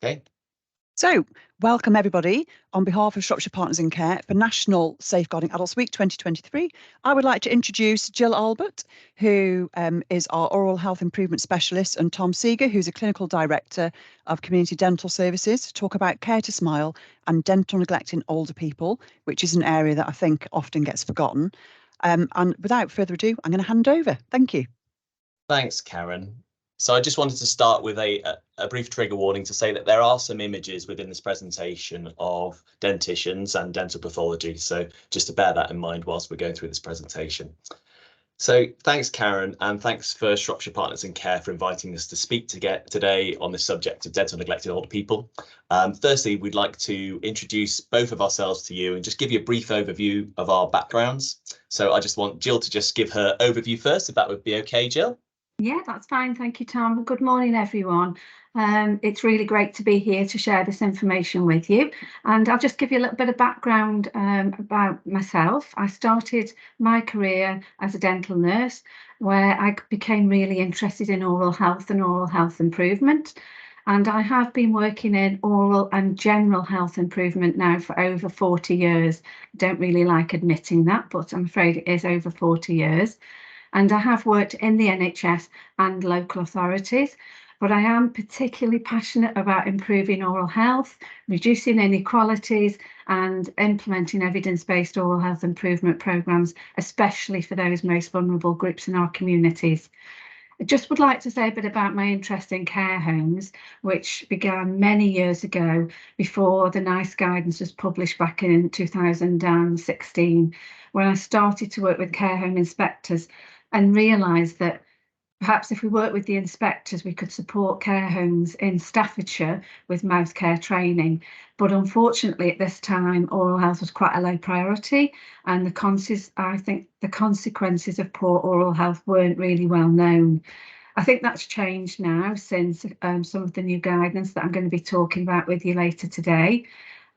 Okay. So, welcome everybody. On behalf of Shropshire Partners in Care for National Safeguarding Adults Week 2023, I would like to introduce Jill Allbutt, who is our Oral Health Improvement Specialist, and Tom Seager, who's a Clinical Director of Community Dental Services, to talk about Care to Smile and dental neglect in older people, which is an area that I think often gets forgotten. And without further ado, I'm going to hand over. Thank you. Thanks, Karen. So I just wanted to start with a brief trigger warning to say that there are some images within this presentation of dentitions and dental pathology. So just to bear that in mind whilst we're going through this presentation. So thanks, Karen, and thanks for Shropshire Partners in Care for inviting us to speak today on the subject of dental neglected older people. Firstly, we'd like to introduce both of ourselves to you and just give you a brief overview of our backgrounds. So I just want Jill to just give her overview first, if that would be okay, Jill. Yeah, that's fine. Thank you, Tom. Good morning, everyone. It's really great to be here to share this information with you. And I'll just give you a little bit of background about myself. I started my career as a dental nurse, where I became really interested in oral health and oral health improvement. And I have been working in oral and general health improvement now for over 40 years. I don't really like admitting that, but I'm afraid it is over 40 years. And I have worked in the NHS and local authorities, but I am particularly passionate about improving oral health, reducing inequalities, and implementing evidence-based oral health improvement programmes, especially for those most vulnerable groups in our communities. I just would like to say a bit about my interest in care homes, which began many years ago before the NICE guidance was published back in 2016, when I started to work with care home inspectors and realised that perhaps if we worked with the inspectors, we could support care homes in Staffordshire with mouth care training. But unfortunately, at this time, oral health was quite a low priority, and I think the consequences of poor oral health weren't really well known. I think that's changed now since some of the new guidance that I'm going to be talking about with you later today.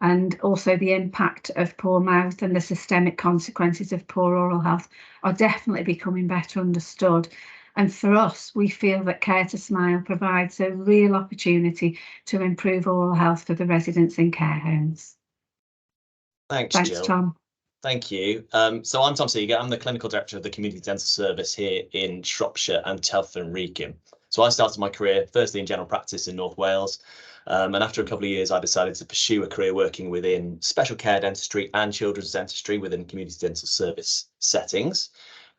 And also the impact of poor mouth and the systemic consequences of poor oral health are definitely becoming better understood. And for us, we feel that Care to Smile provides a real opportunity to improve oral health for the residents in care homes. Thanks, Jill. Tom. Thank you. So I'm Tom Seager. I'm the Clinical Director of the Community Dental Service here in Shropshire and Telford and Wrekin. So I started my career firstly in general practice in North Wales. And after a couple of years, I decided to pursue a career working within special care dentistry and children's dentistry within community dental service settings.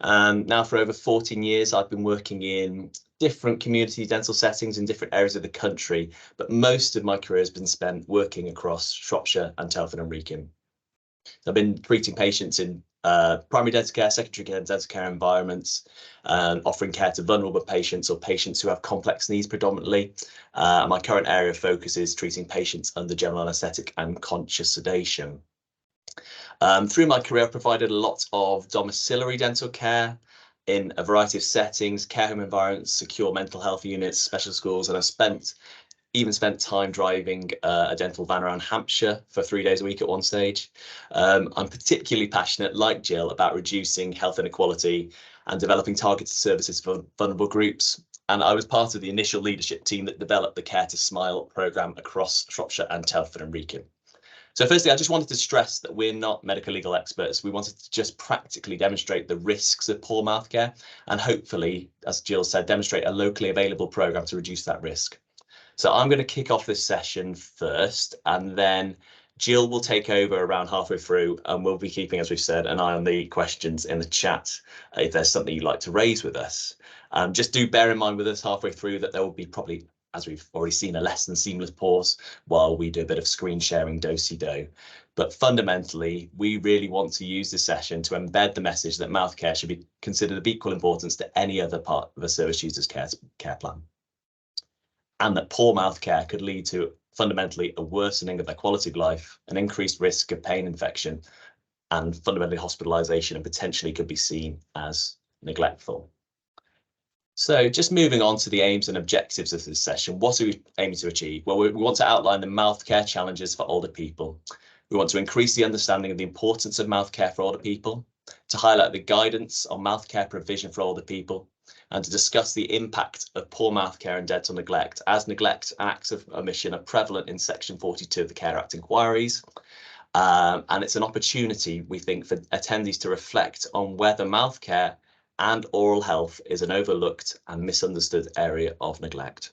Now for over 14 years, I've been working in different community dental settings in different areas of the country, but most of my career has been spent working across Shropshire and Telford and Wrekin. I've been treating patients in primary dental care, secondary care, and dental care environments, offering care to vulnerable patients or patients who have complex needs predominantly. My current area of focus is treating patients under general anaesthetic and conscious sedation. Through my career, I've provided a lot of domiciliary dental care in a variety of settings, care home environments, secure mental health units, special schools, and I've even spent time driving a dental van around Hampshire for 3 days a week at one stage. I'm particularly passionate, like Jill, about reducing health inequality and developing targeted services for vulnerable groups. And I was part of the initial leadership team that developed the Care to Smile programme across Shropshire and Telford and Wrekin. So firstly, I just wanted to stress that we're not medical legal experts. We wanted to just practically demonstrate the risks of poor mouth care and hopefully, as Jill said, demonstrate a locally available programme to reduce that risk. So I'm going to kick off this session first, and then Jill will take over around halfway through, and we'll be keeping, as we've said, an eye on the questions in the chat if there's something you'd like to raise with us. Just do bear in mind with us halfway through that there will be probably, as we've already seen, a less than seamless pause while we do a bit of screen sharing do-si-do. But fundamentally, we really want to use this session to embed the message that mouth care should be considered of equal importance to any other part of a service user's care plan, and that poor mouth care could lead to fundamentally a worsening of their quality of life, an increased risk of pain infection, and fundamentally hospitalisation, and potentially could be seen as neglectful. So just moving on to the aims and objectives of this session, what are we aiming to achieve? Well, we want to outline the mouth care challenges for older people. We want to increase the understanding of the importance of mouth care for older people, to highlight the guidance on mouth care provision for older people, and to discuss the impact of poor mouth care and dental neglect, as neglect and acts of omission are prevalent in Section 42 of the Care Act inquiries. And it's an opportunity, we think, for attendees to reflect on whether mouth care and oral health is an overlooked and misunderstood area of neglect.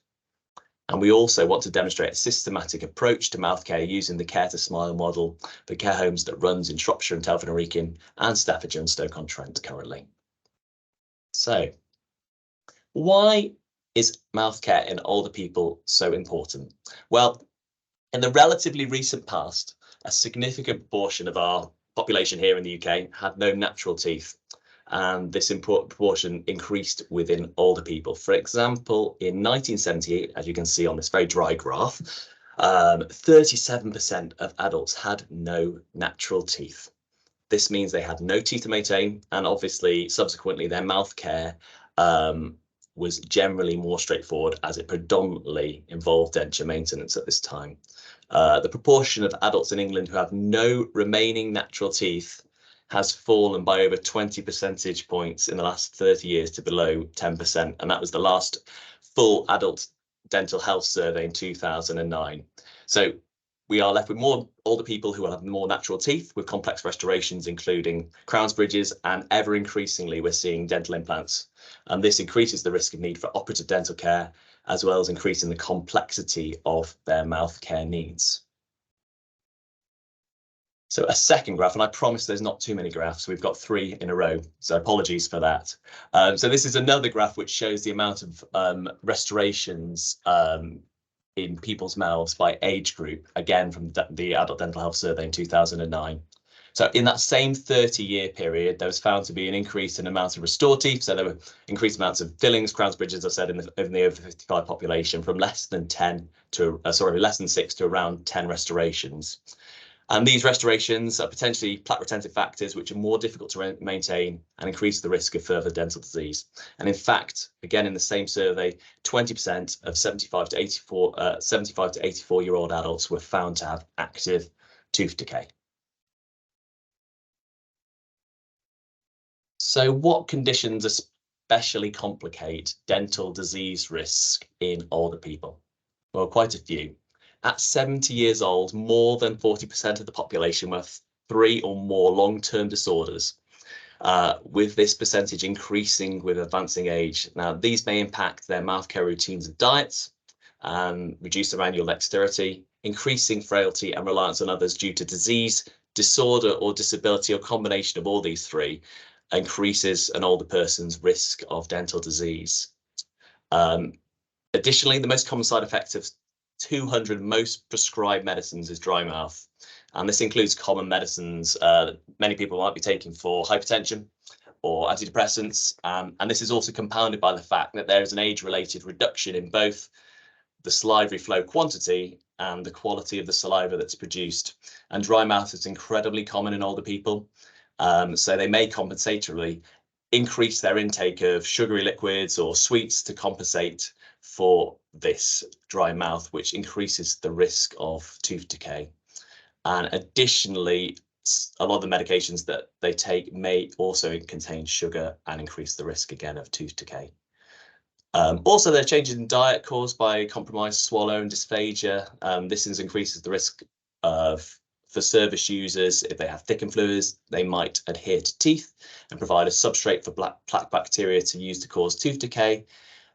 And we also want to demonstrate a systematic approach to mouth care using the Care to Smile model for care homes that runs in Shropshire and Telford and Wrekin and Staffordshire and Stoke-on-Trent currently. So, why is mouth care in older people so important? Well, in the relatively recent past, a significant proportion of our population here in the UK had no natural teeth, and this proportion increased within older people. For example, in 1978, as you can see on this very dry graph, 37% of adults had no natural teeth. This means they had no teeth to maintain, and obviously, subsequently, their mouth care was generally more straightforward, as it predominantly involved denture maintenance at this time. The proportion of adults in England who have no remaining natural teeth has fallen by over 20 percentage points in the last 30 years to below 10%. And that was the last full adult dental health survey in 2009. So we are left with more older people who have more natural teeth with complex restorations, including crowns, bridges, and ever increasingly we're seeing dental implants. And this increases the risk of need for operative dental care, as well as increasing the complexity of their mouth care needs. So a second graph, and I promise there's not too many graphs. We've got 3 in a row, so apologies for that. So this is another graph which shows the amount of restorations in people's mouths by age group, again from the Adult Dental Health Survey in 2009. So in that same 30-year period, there was found to be an increase in amount of restored teeth. So there were increased amounts of fillings, crowns, bridges, as I said, in the over 55 population, from less than 6 to around 10 restorations. And these restorations are potentially plaque retentive factors, which are more difficult to maintain and increase the risk of further dental disease. And in fact, again, in the same survey, 20% of 75 to 84-year-old adults were found to have active tooth decay. So what conditions especially complicate dental disease risk in older people? Well, quite a few. At 70 years old, more than 40% of the population were 3 or more long-term disorders, with this percentage increasing with advancing age. Now, these may impact their mouth care routines and diets, reduce their annual dexterity, increasing frailty and reliance on others due to disease, disorder, or disability, or combination of all these 3, increases an older person's risk of dental disease. Additionally, the most common side effect of 200 most prescribed medicines is dry mouth, and this includes common medicines that many people might be taking for hypertension or antidepressants, and this is also compounded by the fact that there is an age-related reduction in both the salivary flow quantity and the quality of the saliva that's produced. And dry mouth is incredibly common in older people, so they may compensatorily increase their intake of sugary liquids or sweets to compensate for this dry mouth, which increases the risk of tooth decay. And additionally, a lot of the medications that they take may also contain sugar and increase the risk again of tooth decay. Also, there are changes in diet caused by compromised swallow and dysphagia. This increases the risk for service users. If they have thickened fluids, they might adhere to teeth and provide a substrate for plaque bacteria to use to cause tooth decay.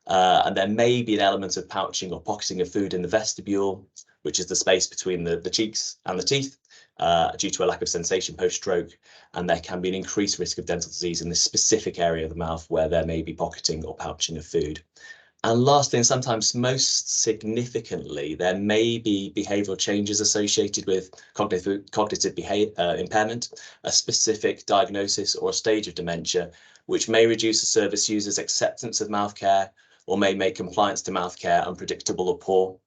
And there may be an element of pouching or pocketing of food in the vestibule, which is the space between the cheeks and the teeth, due to a lack of sensation post-stroke. And there can be an increased risk of dental disease in this specific area of the mouth where there may be pocketing or pouching of food. And lastly, and sometimes most significantly, there may be behavioural changes associated with cognitive impairment, a specific diagnosis or a stage of dementia, which may reduce the service user's acceptance of mouth care or may make compliance to mouth care unpredictable or poor.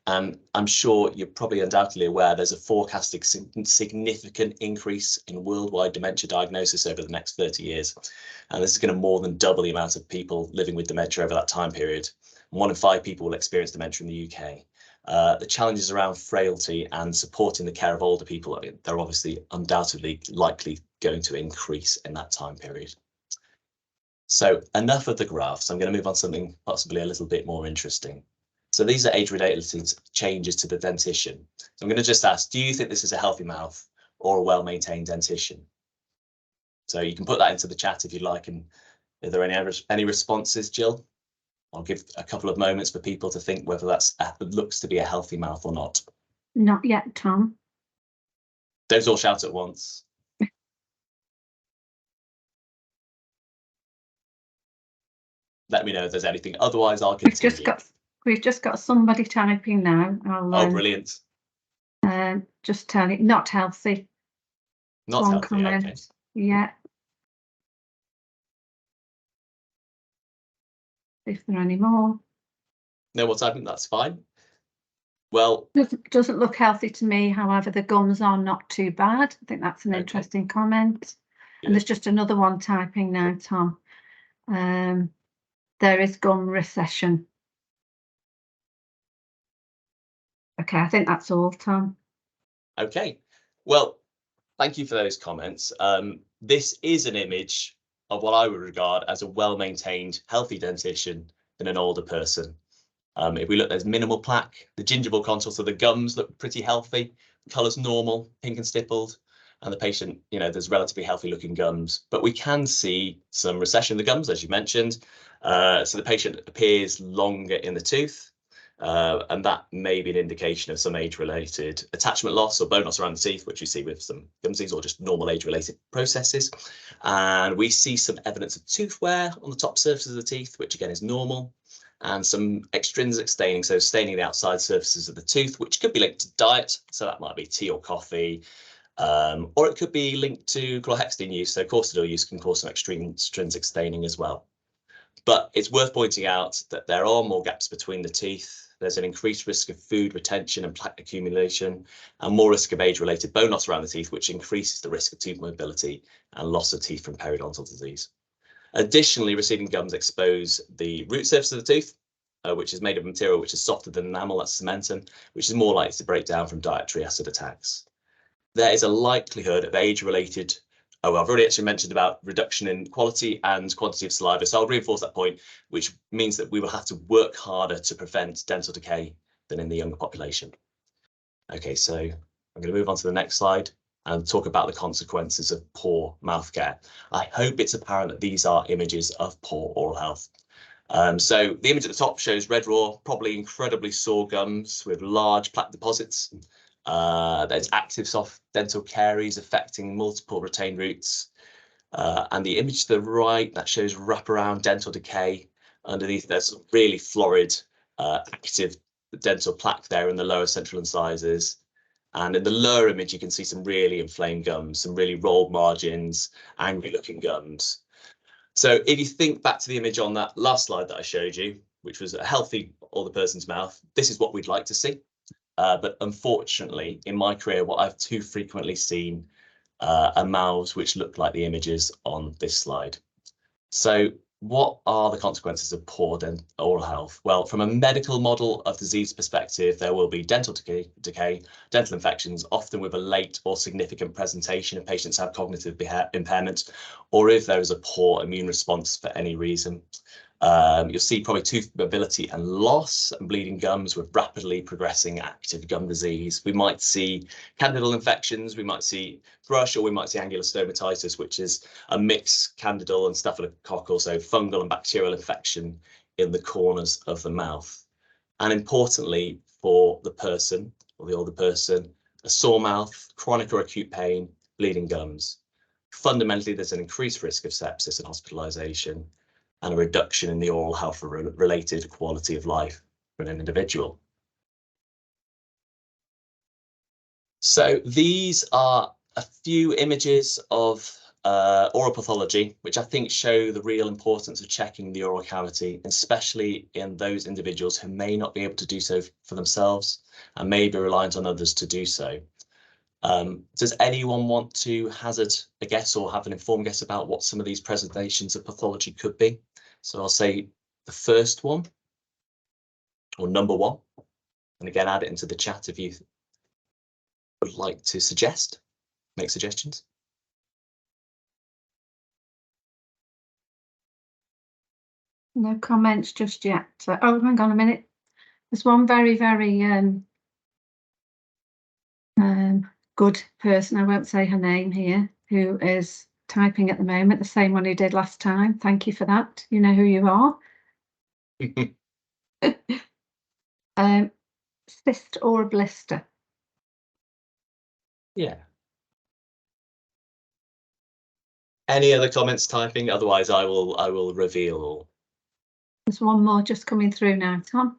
And I'm sure you're probably undoubtedly aware there's a forecasted significant increase in worldwide dementia diagnosis over the next 30 years. And this is going to more than double the amount of people living with dementia over that time period. 1 in 5 people will experience dementia in the UK. The challenges around frailty and supporting the care of older people, they're obviously undoubtedly likely going to increase in that time period. So enough of the graphs. I'm going to move on to something possibly a little bit more interesting. So these are age-related changes to the dentition. So I'm going to just ask, do you think this is a healthy mouth or a well-maintained dentition? So you can put that into the chat if you like. And are there any responses, Jill? I'll give a couple of moments for people to think whether that looks to be a healthy mouth or not. Not yet, Tom. Don't all shout at once. Let me know if there's anything. Otherwise, I'll continue. We've just got somebody typing now. Oh, brilliant. Just tell it, not healthy. Not healthy, comment. Okay. Yeah. If there are any more. No, what's happening? That's fine. Well, doesn't look healthy to me. However, the gums are not too bad. I think that's an interesting comment. Good. And there's just another one typing now, Tom. There is gum recession. Okay, I think that's all, Tom. Okay. Well, thank you for those comments. This is an image of what I would regard as a well-maintained, healthy dentition in an older person. If we look, there's minimal plaque, the gingival contours of the gums look pretty healthy, colour's normal, pink and stippled, and the patient, there's relatively healthy looking gums, but we can see some recession of the gums, as you mentioned. So the patient appears longer in the tooth, and that may be an indication of some age-related attachment loss or bone loss around the teeth, which you see with some gum disease or just normal age-related processes. And we see some evidence of tooth wear on the top surfaces of the teeth, which again is normal, and some extrinsic staining, so staining the outside surfaces of the tooth, which could be linked to diet. So that might be tea or coffee, or it could be linked to chlorhexidine use. So corticosteroid use can cause some extrinsic staining as well. But it's worth pointing out that there are more gaps between the teeth. There's an increased risk of food retention and plaque accumulation, and more risk of age-related bone loss around the teeth, which increases the risk of tooth mobility and loss of teeth from periodontal disease. Additionally, receding gums expose the root surface of the tooth, which is made of material which is softer than enamel, that's cementum, which is more likely to break down from dietary acid attacks. There is a likelihood of age-related, I've already actually mentioned about reduction in quality and quantity of saliva, so I'll reinforce that point, which means that we will have to work harder to prevent dental decay than in the younger population. Okay, so I'm going to move on to the next slide and talk about the consequences of poor mouth care. I hope it's apparent that these are images of poor oral health. So the image at the top shows red raw, probably incredibly sore gums with large plaque deposits. There's active soft dental caries affecting multiple retained roots. And the image to the right, that shows wraparound dental decay. Underneath, there's some really florid active dental plaque there in the lower central incisors. And in the lower image, you can see some really inflamed gums, some really rolled margins, angry looking gums. So if you think back to the image on that last slide that I showed you, which was a healthy older person's mouth, this is what we'd like to see. But unfortunately, in my career, what I've too frequently seen are mouths which look like the images on this slide. So what are the consequences of poor oral health? Well, from a medical model of disease perspective, there will be dental decay, dental infections, often with a late or significant presentation if patients have cognitive impairment, or if there is a poor immune response for any reason. You'll see probably tooth mobility and loss and bleeding gums with rapidly progressing active gum disease. We might see candidal infections, we might see thrush, or we might see angular stomatitis, which is a mixed candidal and staphylococcal, so fungal and bacterial infection in the corners of the mouth. And importantly, for the person or the older person, a sore mouth, chronic or acute pain, bleeding gums. Fundamentally, there's an increased risk of sepsis and hospitalization, and a reduction in the oral health related quality of life for an individual. So these are a few images of oral pathology, which I think show the real importance of checking the oral cavity, especially in those individuals who may not be able to do so for themselves and may be reliant on others to do so. Does anyone want to hazard a guess or have an informed guess about what some of these presentations of pathology could be? So I'll say the first one, or number one, and again, add it into the chat if you would like to make suggestions. No comments just yet. Oh, hang on a minute. There's one very, very good person, I won't say her name here, who is typing at the moment, the same one who did last time. Thank you for that. You know who you are. Cyst or a blister. Yeah. Any other comments typing? Otherwise, I will reveal all. There's one more just coming through now, Tom.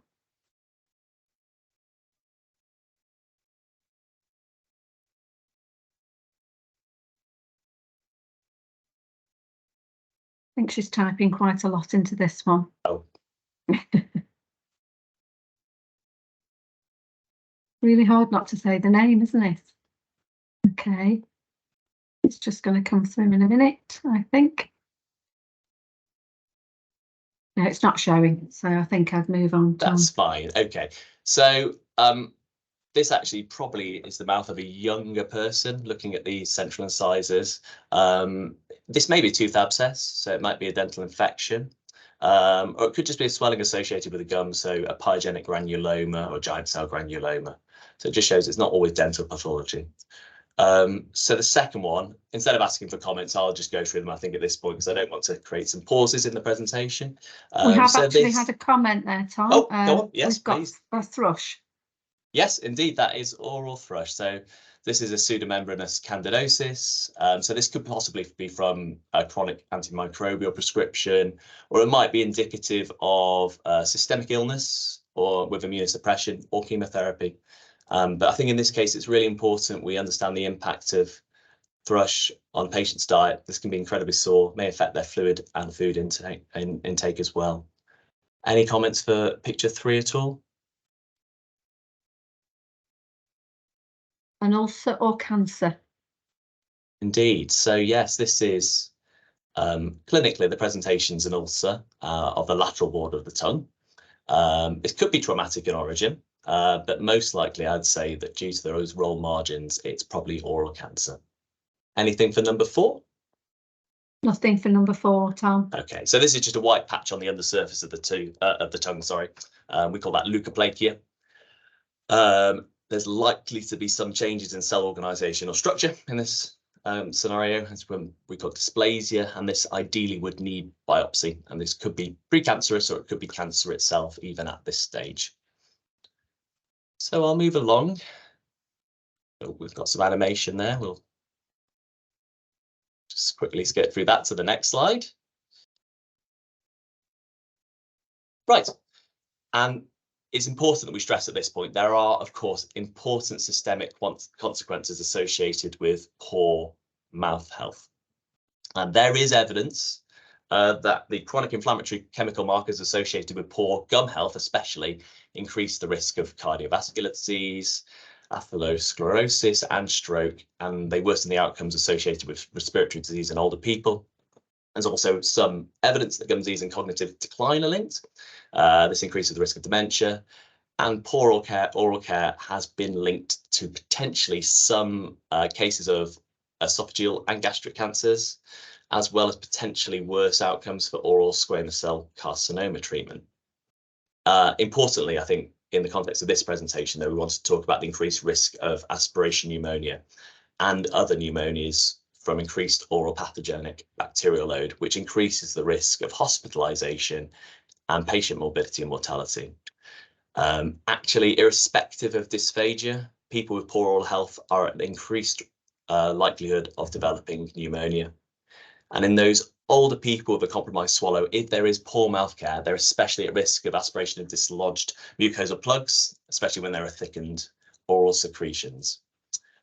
I think she's typing quite a lot into this one. Oh. Really hard not to say the name, isn't it? Okay. It's just going to come through in a minute, I think. No, it's not showing, so I think I'd move on, Tom. That's fine. Okay. So this actually probably is the mouth of a younger person looking at these central incisors. This may be a tooth abscess, so it might be a dental infection. Or it could just be a swelling associated with the gum, so a pyogenic granuloma or giant cell granuloma. So it just shows it's not always dental pathology. So the second one, instead of asking for comments, I'll just go through them, I think, at this point, because I don't want to create some pauses in the presentation. We have actually had a comment there, Tom. Oh, go on. Yes, we've got please. A thrush. Yes, indeed, that is oral thrush. So this is a pseudomembranous candidosis. So this could possibly be from a chronic antimicrobial prescription, or it might be indicative of systemic illness or with immunosuppression or chemotherapy. But I think in this case, it's really important we understand the impact of thrush on patients' diet. This can be incredibly sore, may affect their fluid and food intake as well. Any comments for picture 3 at all? An ulcer or cancer? Indeed. So yes, this is clinically the presentation's an ulcer of the lateral border of the tongue. It could be traumatic in origin, but most likely I'd say that due to those roll margins, it's probably oral cancer. Anything for number 4? Nothing for number 4, Tom. Okay, so this is just a white patch on the undersurface of the tongue. Sorry, we call that leukoplakia. There's likely to be some changes in cell organization or structure in this scenario. It's when we call dysplasia, and this ideally would need biopsy, and this could be precancerous or it could be cancer itself even at this stage. So I'll move along. Oh, we've got some animation there. We'll just quickly skip through that to the next slide. Right, and it's important that we stress at this point, there are, of course, important systemic consequences associated with poor mouth health. And there is evidence that the chronic inflammatory chemical markers associated with poor gum health especially increase the risk of cardiovascular disease, atherosclerosis and stroke, and they worsen the outcomes associated with respiratory disease in older people. There's also some evidence that gum disease and cognitive decline are linked. This increases the risk of dementia, and poor oral care has been linked to potentially some cases of esophageal and gastric cancers, as well as potentially worse outcomes for oral squamous cell carcinoma treatment. Importantly, I think in the context of this presentation, though, we want to talk about the increased risk of aspiration pneumonia and other pneumonias from increased oral pathogenic bacterial load, which increases the risk of hospitalization and patient morbidity and mortality. Actually, irrespective of dysphagia, people with poor oral health are at increased likelihood of developing pneumonia. And in those older people with a compromised swallow, if there is poor mouth care, they're especially at risk of aspiration of dislodged mucosal plugs, especially when there are thickened oral secretions.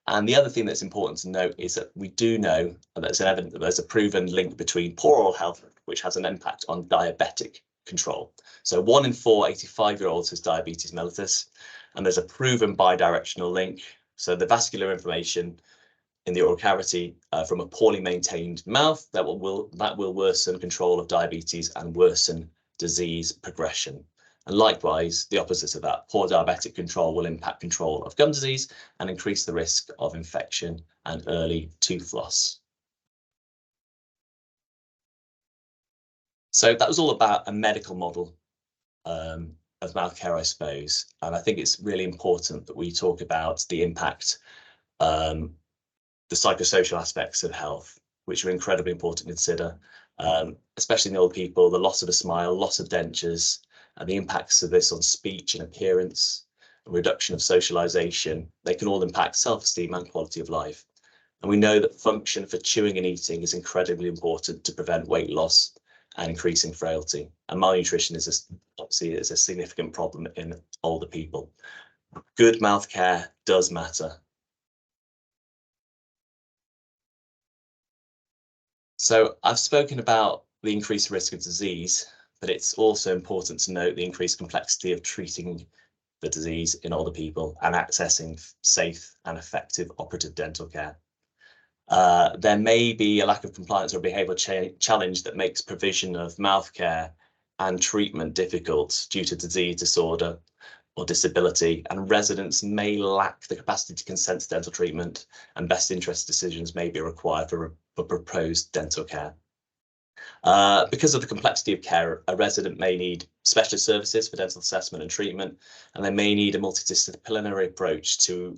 And the other thing that's important to note is that we do know that there's a proven link between poor oral health, which has an impact on diabetic control. So 1 in 4 85-year-olds has diabetes mellitus, and there's a proven bidirectional link. So the vascular inflammation in the oral cavity from a poorly maintained mouth that will worsen control of diabetes and worsen disease progression. And likewise, the opposite of that, poor diabetic control will impact control of gum disease and increase the risk of infection and early tooth loss. So that was all about a medical model of mouth care, I suppose. And I think it's really important that we talk about the impact, the psychosocial aspects of health, which are incredibly important to consider, especially in old people, the loss of a smile, loss of dentures, and the impacts of this on speech and appearance, reduction of socialization. They can all impact self-esteem and quality of life. And we know that function for chewing and eating is incredibly important to prevent weight loss and increasing frailty. And malnutrition is obviously a significant problem in older people. Good mouth care does matter. So I've spoken about the increased risk of disease, but it's also important to note the increased complexity of treating the disease in older people and accessing safe and effective operative dental care. There may be a lack of compliance or behavioural challenge that makes provision of mouth care and treatment difficult due to disease, disorder or disability, and residents may lack the capacity to consent to dental treatment, and best interest decisions may be required for proposed dental care. Because of the complexity of care, a resident may need specialist services for dental assessment and treatment, and they may need a multidisciplinary approach to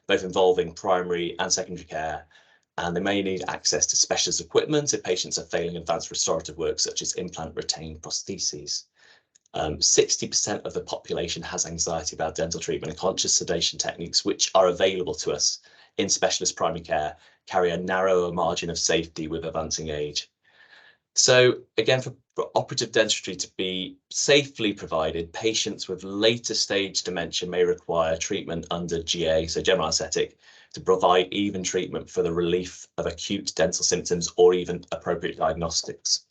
both involving primary and secondary care, and they may need access to specialist equipment if patients are failing advanced restorative work such as implant retained prostheses. 60% of the population has anxiety about dental treatment, and conscious sedation techniques, which are available to us in specialist primary care, carry a narrower margin of safety with advancing age. So again, for operative dentistry to be safely provided, patients with later stage dementia may require treatment under GA, so general anaesthetic, to provide even treatment for the relief of acute dental symptoms or even appropriate diagnostics.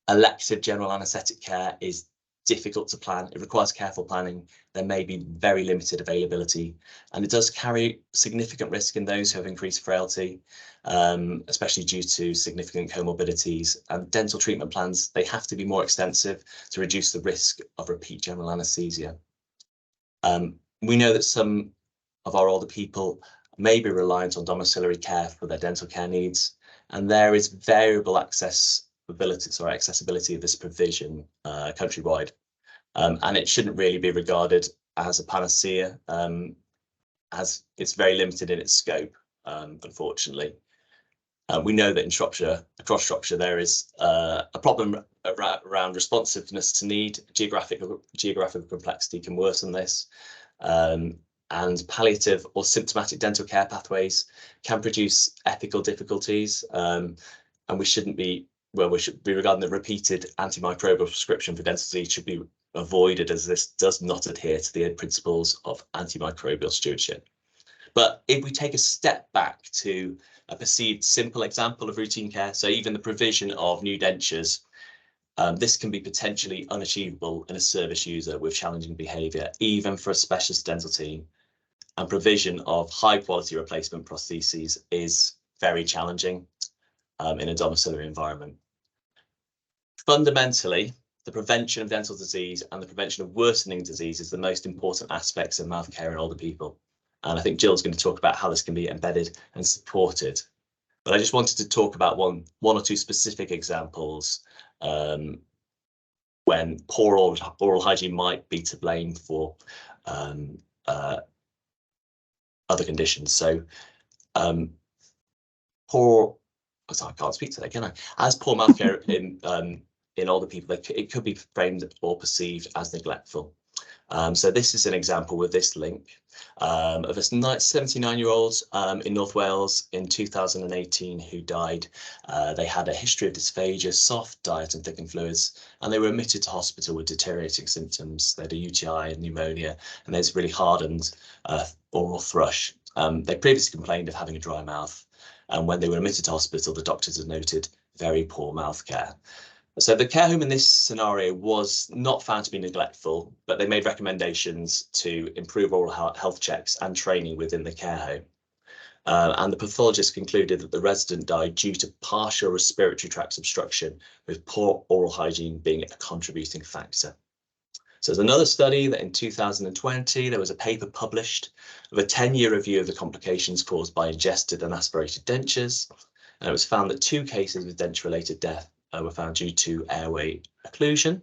Elective general anaesthetic care is difficult to plan. It requires careful planning. There may be very limited availability, and it does carry significant risk in those who have increased frailty, especially due to significant comorbidities. And dental treatment plans, they have to be more extensive to reduce the risk of repeat general anaesthesia. We know that some of our older people may be reliant on domiciliary care for their dental care needs, and there is variable accessibility of this provision countrywide, and it shouldn't really be regarded as a panacea, as it's very limited in its scope, unfortunately. We know that in Shropshire, across Shropshire, there is a problem around responsiveness to need. Geographical complexity can worsen this, and palliative or symptomatic dental care pathways can produce ethical difficulties, and we should be regarding the repeated antimicrobial prescription for dental disease should be avoided, as this does not adhere to the principles of antimicrobial stewardship. But if we take a step back to a perceived simple example of routine care, so even the provision of new dentures, this can be potentially unachievable in a service user with challenging behaviour, even for a specialist dental team. And provision of high quality replacement prostheses is very challenging in a domiciliary environment. Fundamentally, the prevention of dental disease and the prevention of worsening disease is the most important aspects of mouth care in older people. And I think Jill's going to talk about how this can be embedded and supported. But I just wanted to talk about one or two specific examples when poor oral hygiene might be to blame for other conditions. So I can't speak today, can I? As poor mouth care in older people, it could be framed or perceived as neglectful. So this is an example with this link of a 79-year-old in North Wales in 2018 who died. They had a history of dysphagia, soft diet and thickened fluids, and they were admitted to hospital with deteriorating symptoms. They had a UTI and pneumonia, and there's really hardened oral thrush. They previously complained of having a dry mouth, and when they were admitted to hospital, the doctors had noted very poor mouth care. So the care home in this scenario was not found to be neglectful, but they made recommendations to improve oral health checks and training within the care home. And the pathologist concluded that the resident died due to partial respiratory tract obstruction, with poor oral hygiene being a contributing factor. So there's another study that in 2020, there was a paper published of a 10-year review of the complications caused by ingested and aspirated dentures. And it was found that 2 cases of denture-related death were found due to airway occlusion.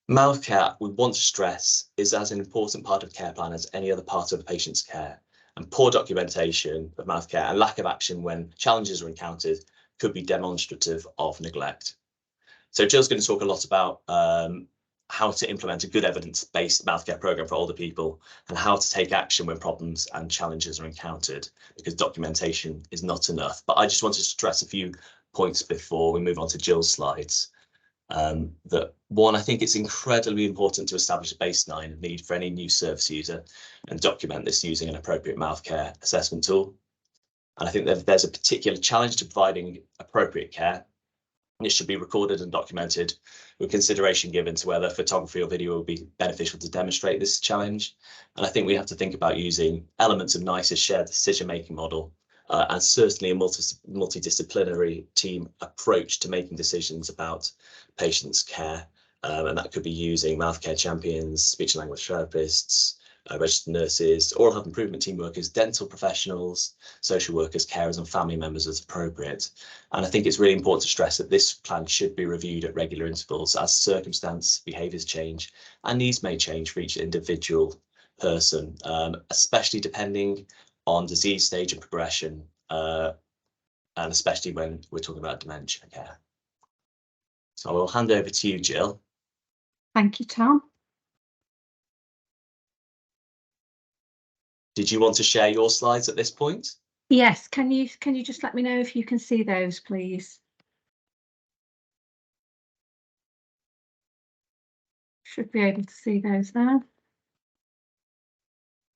Mouth care, we want to stress, is as an important part of care plan as any other part of a patient's care. And poor documentation of mouth care and lack of action when challenges are encountered could be demonstrative of neglect. So Jill's going to talk a lot about how to implement a good evidence-based mouth care programme for older people and how to take action when problems and challenges are encountered, because documentation is not enough. But I just wanted to stress a few points before we move on to Jill's slides. That one, I think it's incredibly important to establish a baseline need for any new service user and document this using an appropriate mouth care assessment tool. And I think that there's a particular challenge to providing appropriate care. This should be recorded and documented with consideration given to whether photography or video will be beneficial to demonstrate this challenge. And I think we have to think about using elements of NICE's shared decision-making model and certainly a multidisciplinary team approach to making decisions about patients' care. And that could be using mouth care champions, speech and language therapists, registered nurses, oral health improvement team workers, dental professionals, social workers, carers and family members as appropriate. And I think it's really important to stress that this plan should be reviewed at regular intervals as circumstance, behaviours change and needs may change for each individual person, especially depending on disease stage and progression, and especially when we're talking about dementia care. So I will hand over to you, Jill. Thank you, Tom. Did you want to share your slides at this point? Yes, can you just let me know if you can see those, please? Should be able to see those now.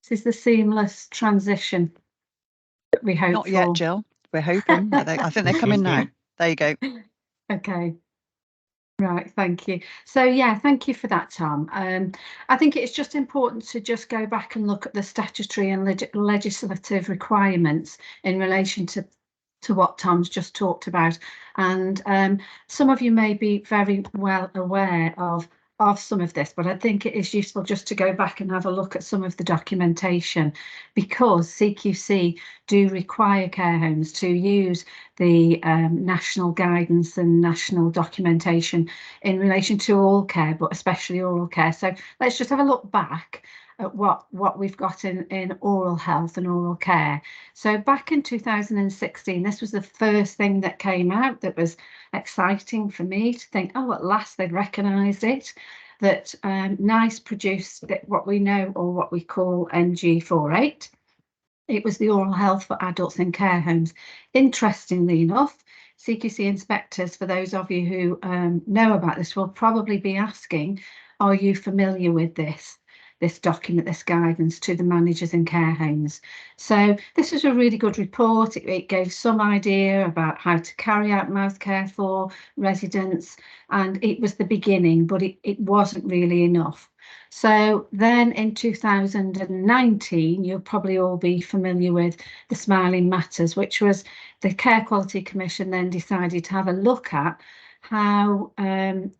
This is the seamless transition that we hope Not for. yet, Jill. We're hoping. I think they're coming now. There you go. Okay. Right, thank you. So yeah, thank you for that, Tom. I think it's just important to just go back and look at the statutory and legislative requirements in relation to what Tom's just talked about. And some of you may be very well aware of some of this, but I think it is useful just to go back and have a look at some of the documentation, because CQC do require care homes to use the national guidance and national documentation in relation to all care, but especially oral care. So let's just have a look back at what we've got in oral health and oral care. So back in 2016, this was the first thing that came out that was exciting for me to think, oh, at last they'd recognised it, that NICE produced what we know, or what we call NG48. It was the oral health for adults in care homes. Interestingly enough, CQC inspectors, for those of you who know about this, will probably be asking, are you familiar with this document, this guidance to the managers in care homes? So this is a really good report. It gave some idea about how to carry out mouth care for residents, and it was the beginning, but it wasn't really enough. So then in 2019, you'll probably all be familiar with the Smiling Matters, which was the Care Quality Commission then decided to have a look at how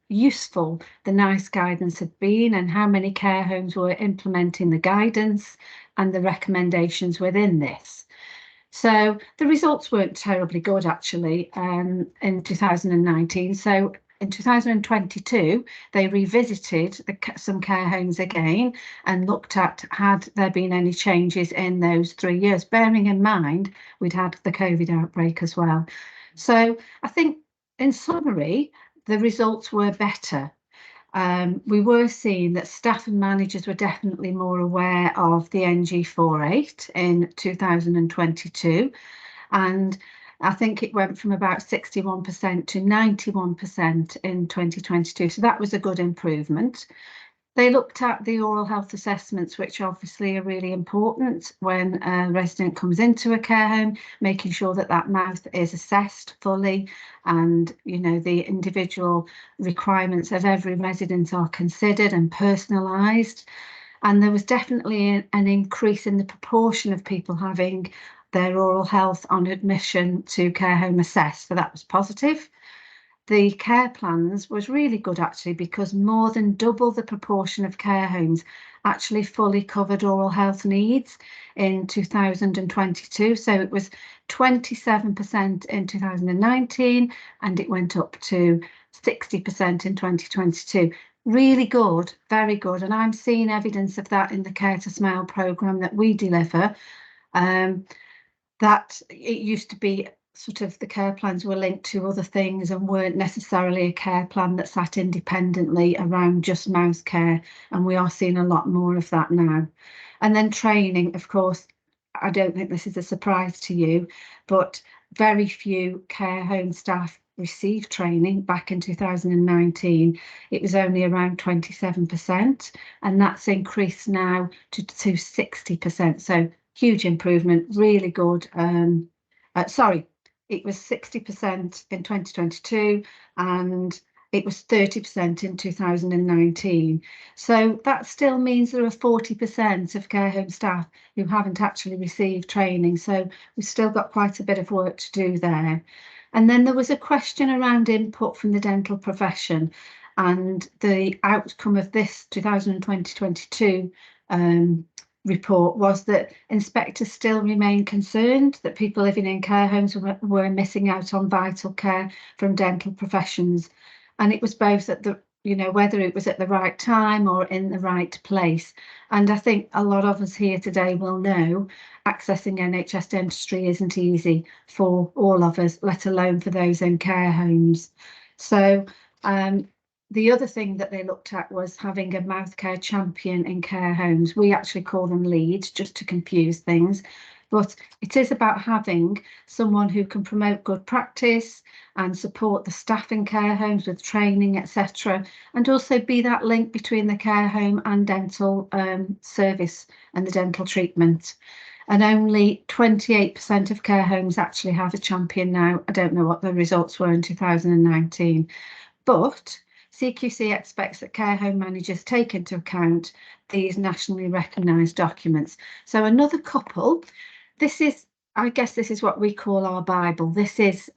useful the NICE guidance had been and how many care homes were implementing the guidance and the recommendations within this. So the results weren't terribly good, actually, in 2019. So in 2022, they revisited some care homes again and looked at had there been any changes in those 3 years, bearing in mind we'd had the COVID outbreak as well. So I think, in summary, the results were better. We were seeing that staff and managers were definitely more aware of the NG48 in 2022, and I think it went from about 61% to 91% in 2022, so that was a good improvement. They looked at the oral health assessments, which obviously are really important when a resident comes into a care home, making sure that that mouth is assessed fully, and the individual requirements of every resident are considered and personalised. And there was definitely an increase in the proportion of people having their oral health on admission to care home assessed, so that was positive. the care plans was really good actually, because more than double the proportion of care homes actually fully covered oral health needs in 2022. So it was 27% in 2019 and it went up to 60% in 2022. Really good, very good. And I'm seeing evidence of that in the Care to Smile programme that we deliver. That it used to be sort of the care plans were linked to other things and weren't necessarily a care plan that sat independently around just mouth care, and we are seeing a lot more of that now. And then training, of course, I don't think this is a surprise to you, but very few care home staff received training back in 2019. It was only around 27%, and that's increased now to 60%. So huge improvement, really good. Sorry, it was 60% in 2022 and it was 30% in 2019. So that still means there are 40% of care home staff who haven't actually received training. So we've still got quite a bit of work to do there. And then there was a question around input from the dental profession, and the outcome of this 2020-22 report was that inspectors still remain concerned that people living in care homes were missing out on vital care from dental professions. And it was both at the, whether it was at the right time or in the right place. And I think a lot of us here today will know accessing NHS dentistry isn't easy for all of us, let alone for those in care homes. So the other thing that they looked at was having a mouth care champion in care homes. We actually call them leads, just to confuse things. But it is about having someone who can promote good practice and support the staff in care homes with training, etc. And also be that link between the care home and dental service and the dental treatment. And only 28% of care homes actually have a champion now. I don't know what the results were in 2019. But CQC expects that care home managers take into account these nationally recognised documents. So another couple, I guess this is what we call our Bible. This is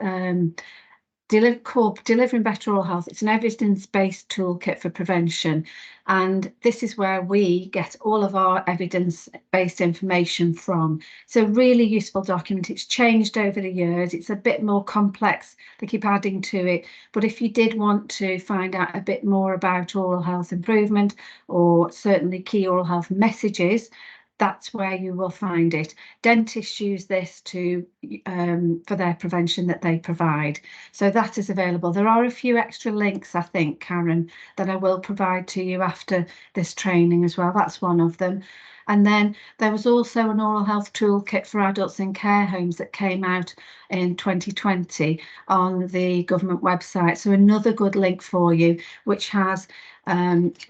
Delivering Better Oral Health. It's an evidence-based toolkit for prevention, and this is where we get all of our evidence-based information from. So really useful document. It's changed over the years. It's a bit more complex. They keep adding to it, but if you did want to find out a bit more about oral health improvement, or certainly key oral health messages, that's where you will find it. Dentists use this for their prevention that they provide. So that is available. There are a few extra links, I think, Karen, that I will provide to you after this training as well. That's one of them. And then there was also an oral health toolkit for adults in care homes that came out in 2020 on the government website. So another good link for you, which has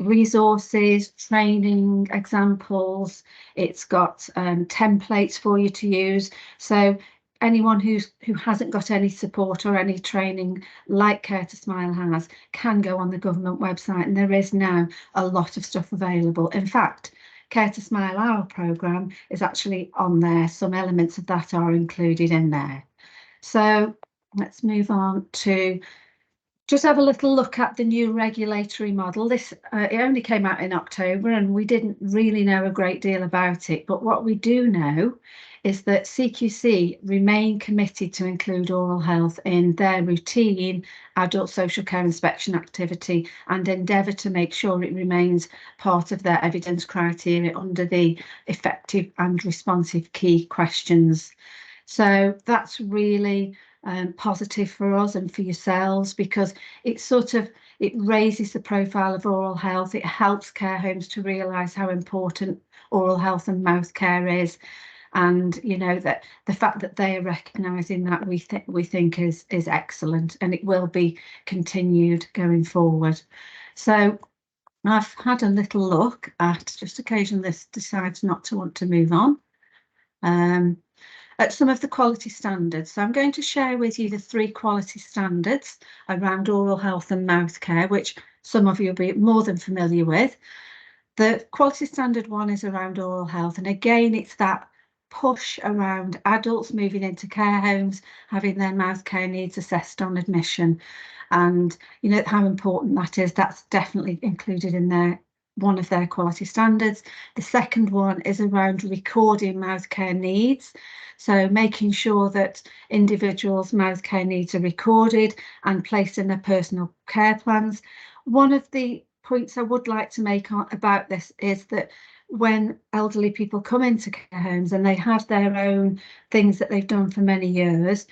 resources, training examples. It's got templates for you to use. So anyone who hasn't got any support or any training like Care to Smile has can go on the government website, and there is now a lot of stuff available. In fact, Care to Smile, our programme, is actually on there. Some elements of that are included in there. So let's move on to just have a little look at the new regulatory model. This it only came out in October and we didn't really know a great deal about it, but what we do know is that CQC remain committed to include oral health in their routine adult social care inspection activity and endeavour to make sure it remains part of their evidence criteria under the effective and responsive key questions. So that's really positive for us and for yourselves, because it raises the profile of oral health. It helps care homes to realise how important oral health and mouth care is, and that the fact that they are recognising that, we think is excellent, and it will be continued going forward. So I've had a little look at, just occasionally this decides not to want to move on, at some of the quality standards. So I'm going to share with you the 3 quality standards around oral health and mouth care, which some of you will be more than familiar with. The quality standard 1 is around oral health, and again it's that push around adults moving into care homes, having their mouth care needs assessed on admission. And you know how important that is. That's definitely included in one of their quality standards. The second one is around recording mouth care needs. So making sure that individuals' mouth care needs are recorded and placed in their personal care plans. One of the points I would like to make about this is that when elderly people come into care homes and they have their own things that they've done for many years,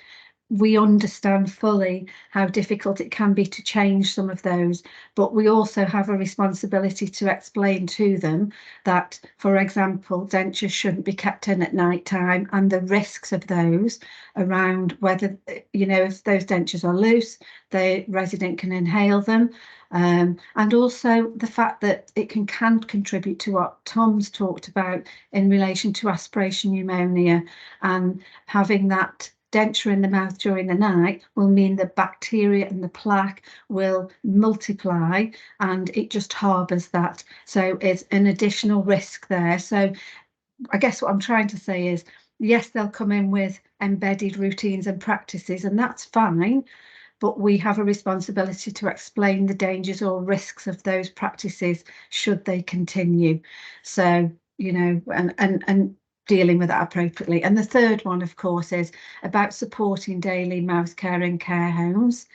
we understand fully how difficult it can be to change some of those, but we also have a responsibility to explain to them that, for example, dentures shouldn't be kept in at night time, and the risks of those around whether, you know, if those dentures are loose, the resident can inhale them. And also the fact that it can contribute to what Tom's talked about in relation to aspiration pneumonia, and having that denture in the mouth during the night will mean the bacteria and the plaque will multiply, and it just harbours that. So it's an additional risk there. So I guess what I'm trying to say is, yes, they'll come in with embedded routines and practices, and that's fine, but we have a responsibility to explain the dangers or risks of those practices should they continue. So, you know, and dealing with that appropriately. And the third one, of course, is about supporting daily mouth care in care homes,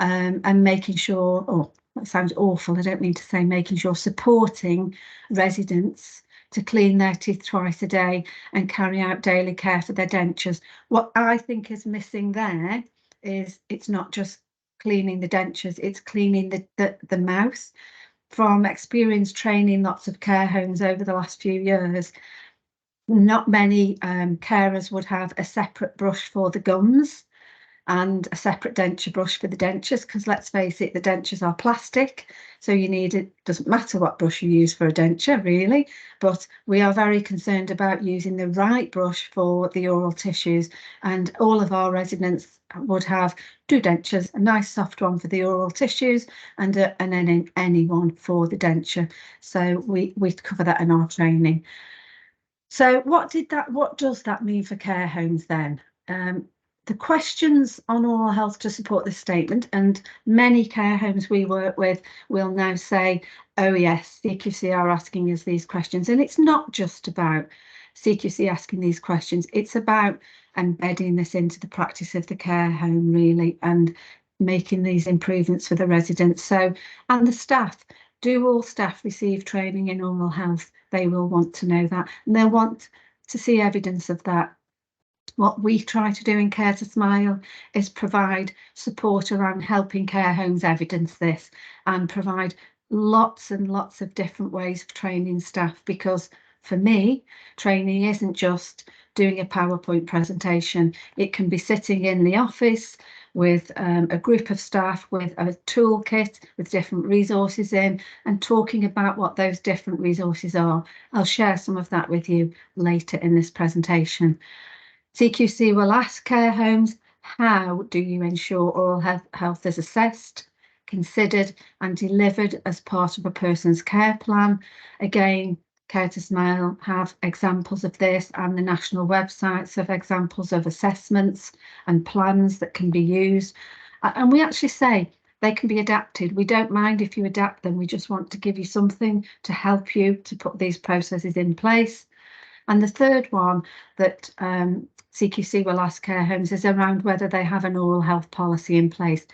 and making sure, oh, that sounds awful, I don't mean to say making sure, supporting residents to clean their teeth twice a day and carry out daily care for their dentures. What I think is missing there is it's not just cleaning the dentures, it's cleaning the mouth. From experience training lots of care homes over the last few years, not many carers would have a separate brush for the gums and a separate denture brush for the dentures, because let's face it, the dentures are plastic, so you need it, doesn't matter what brush you use for a denture really, but we are very concerned about using the right brush for the oral tissues, and all of our residents would have two dentures, a nice soft one for the oral tissues and any one for the denture. So we cover that in our training. So what does that mean for care homes then? The questions on oral health to support this statement, and many care homes we work with will now say, oh yes, CQC are asking us these questions. And it's not just about CQC asking these questions, it's about embedding this into the practice of the care home really, and making these improvements for the residents. So, and the staff, do all staff receive training in oral health? They will want to know that, and they'll want to see evidence of that. What we try to do in Care to Smile is provide support around helping care homes evidence this, and provide lots and lots of different ways of training staff, because for me, training isn't just doing a PowerPoint presentation. It can be sitting in the office with a group of staff with a toolkit with different resources in, and talking about what those different resources are. I'll share some of that with you later in this presentation. CQC will ask care homes, how do you ensure oral health is assessed, considered and delivered as part of a person's care plan? Again, Care to Smile have examples of this, and the national websites have examples of assessments and plans that can be used. And we actually say they can be adapted. We don't mind if you adapt them. We just want to give you something to help you to put these processes in place. And the third one that CQC will ask care homes is around whether they have an oral health policy in place.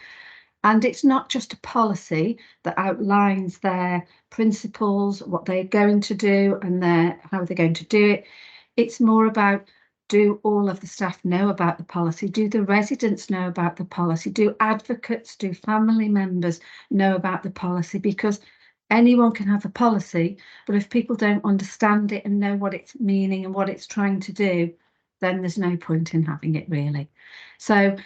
And it's not just a policy that outlines their principles, what they're going to do and how they're going to do it. It's more about, do all of the staff know about the policy? Do the residents know about the policy? Do advocates, do family members know about the policy? Because anyone can have a policy, but if people don't understand it and know what it's meaning and what it's trying to do, then there's no point in having it really. So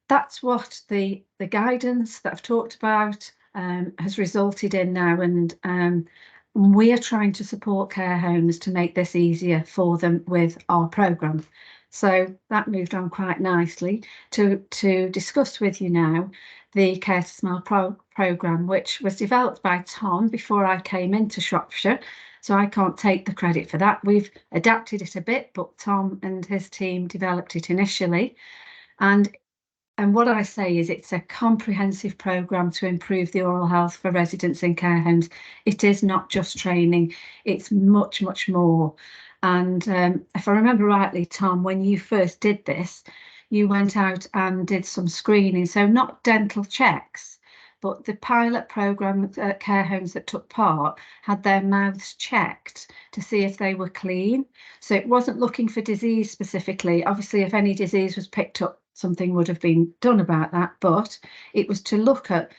that's what the guidance that I've talked about has resulted in now, and we are trying to support care homes to make this easier for them with our programme. So that moved on quite nicely to discuss with you now the Care to Smile programme, which was developed by Tom before I came into Shropshire. so I can't take the credit for that. We've adapted it a bit, but Tom and his team developed it initially. And what I say is it's a comprehensive programme to improve the oral health for residents in care homes. It is not just training, it's much, much more. And if I remember rightly, Tom, when you first did this, you went out and did some screening, so not dental checks, but the pilot programme care homes that took part had their mouths checked to see if they were clean. So it wasn't looking for disease specifically. Obviously, if any disease was picked up, something would have been done about that, but it was to look at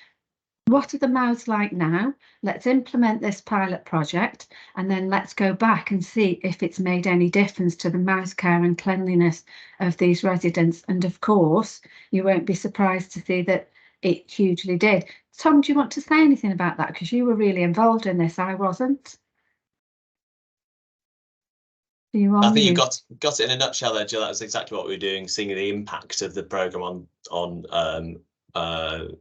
what are the mouths like now? Let's implement this pilot project, and then let's go back and see if it's made any difference to the mouth care and cleanliness of these residents. And of course, you won't be surprised to see that it hugely did. Tom, do you want to say anything about that? Because you were really involved in this, I wasn't. I think you got it in a nutshell there, Jill. That was exactly what we were doing, seeing the impact of the programme on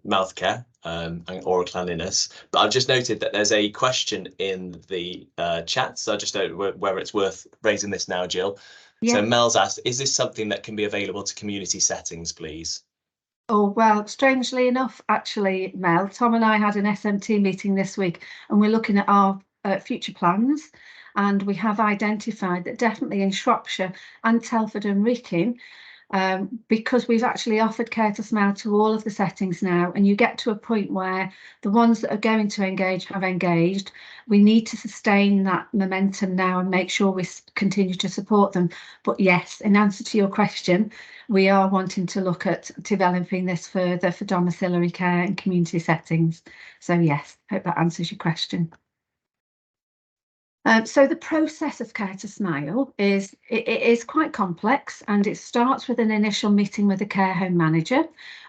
mouth care and oral cleanliness. But I've just noted that there's a question in the chat, so I just don't know whether it's worth raising this now, Jill. Yeah. So Mel's asked, is this something that can be available to community settings, please? Oh, well, strangely enough, actually, Mel, Tom and I had an SMT meeting this week, and we're looking at our future plans. And we have identified that definitely in Shropshire and Telford and Wrekin, because we've actually offered Care to Smile to all of the settings now, and you get to a point where the ones that are going to engage have engaged. We need to sustain that momentum now and make sure we continue to support them. But yes, in answer to your question, we are wanting to look at developing this further for domiciliary care and community settings. So yes, hope that answers your question. So the process of Care to Smile is quite complex, and it starts with an initial meeting with the care home manager.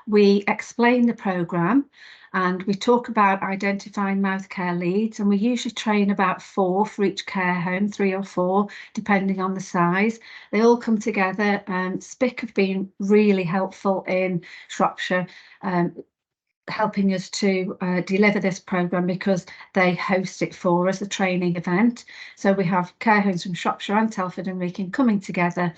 We explain the programme and we talk about identifying mouth care leads, and we usually train about 4 for each care home, 3 or 4 depending on the size. They all come together. SPIC have been really helpful in Shropshire, helping us to deliver this programme because they host it for us, a training event. So we have care homes from Shropshire and Telford and Wrekin coming together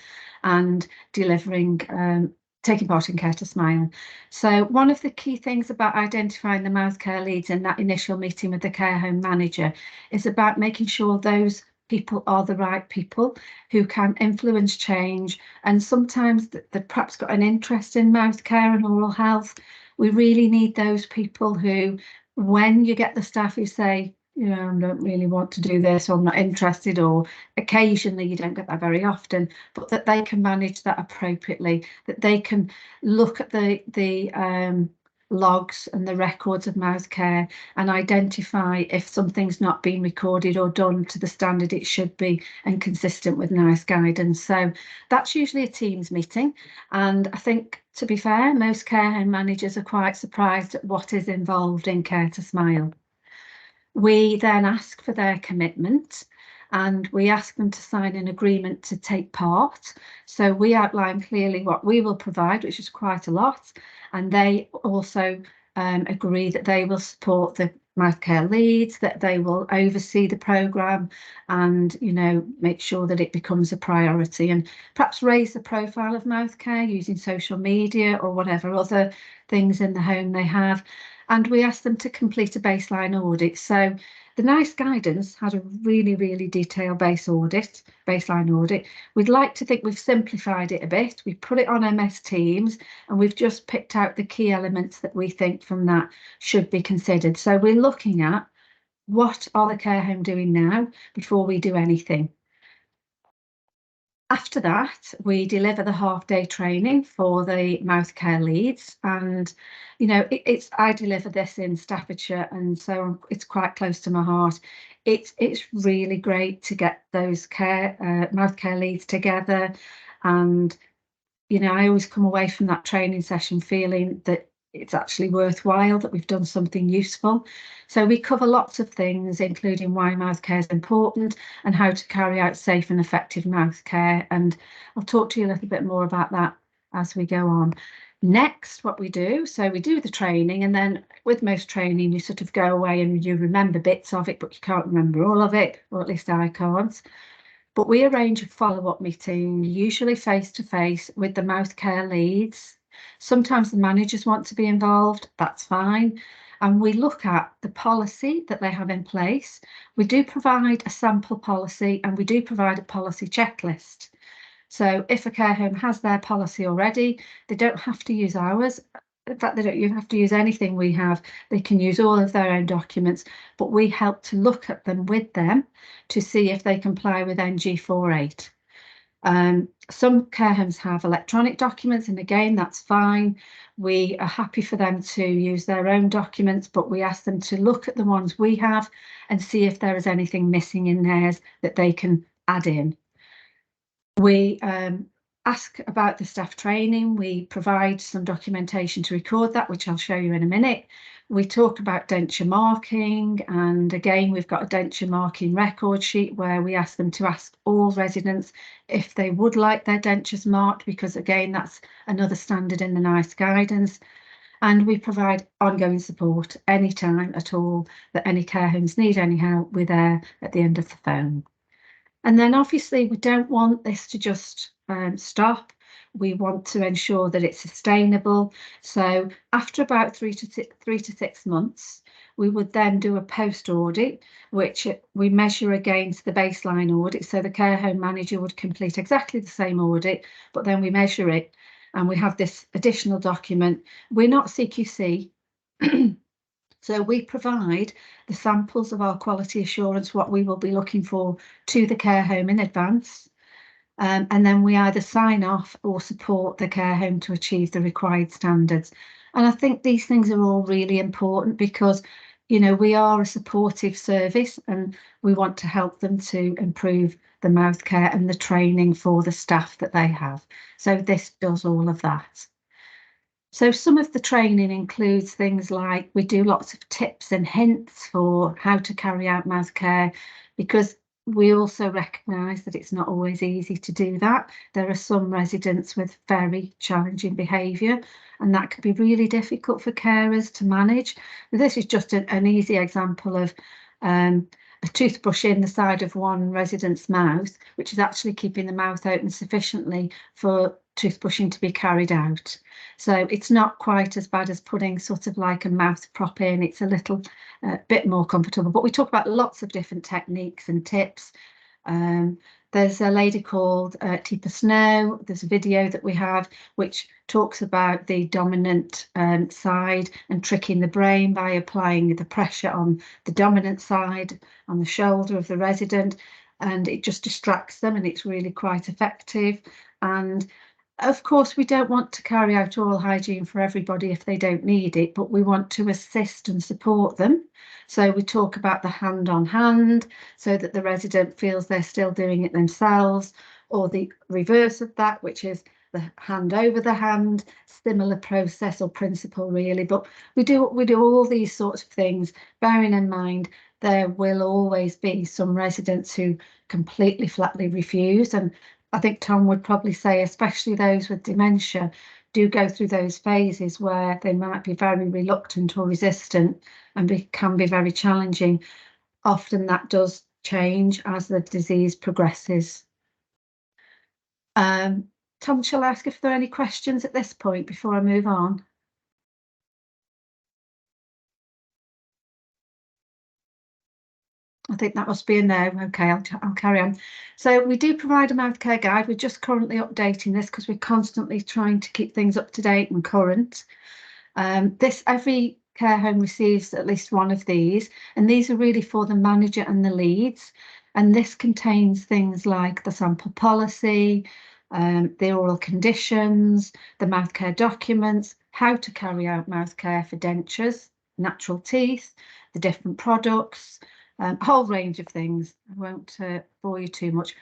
and delivering, taking part in Care to Smile. So one of the key things about identifying the mouth care leads in that initial meeting with the care home manager is about making sure those people are the right people who can influence change, and sometimes they've perhaps got an interest in mouth care and oral health. We really need those people who, when you get the staff who say, you know, I don't really want to do this, or I'm not interested, or occasionally, you don't get that very often, but that they can manage that appropriately, that they can look at the logs and the records of mouth care and identify if something's not been recorded or done to the standard it should be and consistent with NICE guidance. So that's usually a Teams meeting, and I think, to be fair, most care home managers are quite surprised at what is involved in Care to Smile. We then ask for their commitment, and we ask them to sign an agreement to take part. So we outline clearly what we will provide, which is quite a lot, and they also agree that they will support the mouth care leads, that they will oversee the programme and, you know, make sure that it becomes a priority, and perhaps raise the profile of mouth care using social media or whatever other things in the home they have. And we ask them to complete a baseline audit. So the NICE guidance had a really, really detailed baseline audit. We'd like to think we've simplified it a bit. We put it on MS Teams, and we've just picked out the key elements that we think from that should be considered. So we're looking at what are the care home doing now before we do anything. After that, we deliver the half-day training for the mouth care leads, and you know, I deliver this in Staffordshire, and so it's quite close to my heart. It's really great to get those mouth care leads together, and you know, I always come away from that training session feeling that it's actually worthwhile, that we've done something useful. So we cover lots of things, including why mouth care is important and how to carry out safe and effective mouth care. And I'll talk to you a little bit more about that as we go on. Next, what we do, so we do the training, and then with most training, you sort of go away and you remember bits of it, but you can't remember all of it, or at least I can't. But we arrange a follow-up meeting, usually face-to-face with the mouth care leads. Sometimes the managers want to be involved, that's fine. And we look at the policy that they have in place. We do provide a sample policy, and we do provide a policy checklist. So if a care home has their policy already, they don't have to use ours. In fact, they don't have to use anything we have. They can use all of their own documents, but we help to look at them with them to see if they comply with NG48. Some care homes have electronic documents, and again, that's fine. We are happy for them to use their own documents, but we ask them to look at the ones we have and see if there is anything missing in theirs that they can add in. We ask about the staff training. We provide some documentation to record that, which I'll show you in a minute. We talk about denture marking, and again, we've got a denture marking record sheet where we ask them to ask all residents if they would like their dentures marked, because again, that's another standard in the NICE guidance. And we provide ongoing support anytime at all that any care homes need any help. We're there at the end of the phone. And then obviously we don't want this to just stop. We want to ensure that it's sustainable. So after about 3 to 6 months, we would then do a post audit, which we measure against the baseline audit. So the care home manager would complete exactly the same audit, but then we measure it and we have this additional document. We're not CQC. So we provide the samples of our quality assurance, what we will be looking for, to the care home in advance. And then we either sign off or support the care home to achieve the required standards. And I think these things are all really important because, you know, we are a supportive service and we want to help them to improve the mouth care and the training for the staff that they have. So this does all of that. So some of the training includes things like we do lots of tips and hints for how to carry out mouth care, because we also recognise that it's not always easy to do that. There are some residents with very challenging behaviour, and that can be really difficult for carers to manage. This is just an easy example of a toothbrush in the side of one resident's mouth, which is actually keeping the mouth open sufficiently for toothbrushing to be carried out. So it's not quite as bad as putting sort of like a mouth prop in. It's a little bit more comfortable, but we talk about lots of different techniques and tips. There's a lady called Teepa Snow. There's a video that we have which talks about the dominant side and tricking the brain by applying the pressure on the dominant side on the shoulder of the resident, and it just distracts them, and it's really quite effective. And of course, we don't want to carry out oral hygiene for everybody if they don't need it, but we want to assist and support them. So we talk about the hand on hand so that the resident feels they're still doing it themselves, or the reverse of that, which is the hand over the hand, similar process or principle really. But we do all these sorts of things, bearing in mind there will always be some residents who completely flatly refuse, and I think Tom would probably say, especially those with dementia, do go through those phases where they might be very reluctant or resistant and can be very challenging. Often that does change as the disease progresses. Tom, shall I ask if there are any questions at this point before I move on? I think that must be a no. Okay, I'll carry on. So we do provide a mouth care guide. We're just currently updating this because we're constantly trying to keep things up to date and current. Every care home receives at least one of these, and these are really for the manager and the leads. And this contains things like the sample policy, the oral conditions, the mouth care documents, how to carry out mouth care for dentures, natural teeth, the different products, a whole range of things. I won't bore you too much.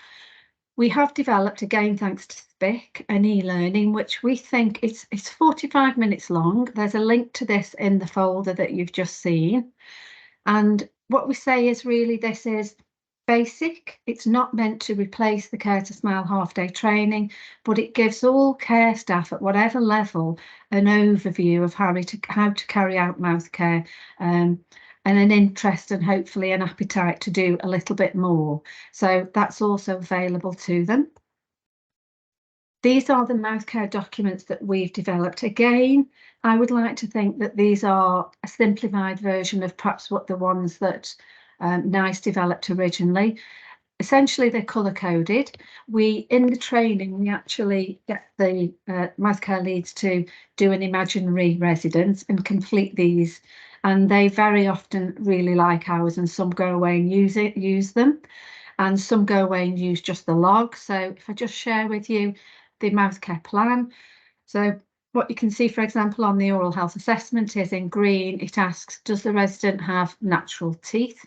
We have developed, again thanks to SPIC, an e-learning which we think it's 45 minutes long. There's a link to this in the folder that you've just seen, and what we say is really this is basic. It's not meant to replace the Care to Smile half-day training, but it gives all care staff at whatever level an overview of how to carry out mouth care, and an interest and hopefully an appetite to do a little bit more. So that's also available to them. These are the mouth care documents that we've developed. Again, I would like to think that these are a simplified version of perhaps what the ones that NICE developed originally. Essentially, they're colour-coded. In the training, we actually get the mouth care leads to do an imaginary residence and complete these. And they very often really like ours, and some go away and use them, and some go away and use just the log. So if I just share with you the mouth care plan. So what you can see, for example, on the oral health assessment is in green, it asks, does the resident have natural teeth?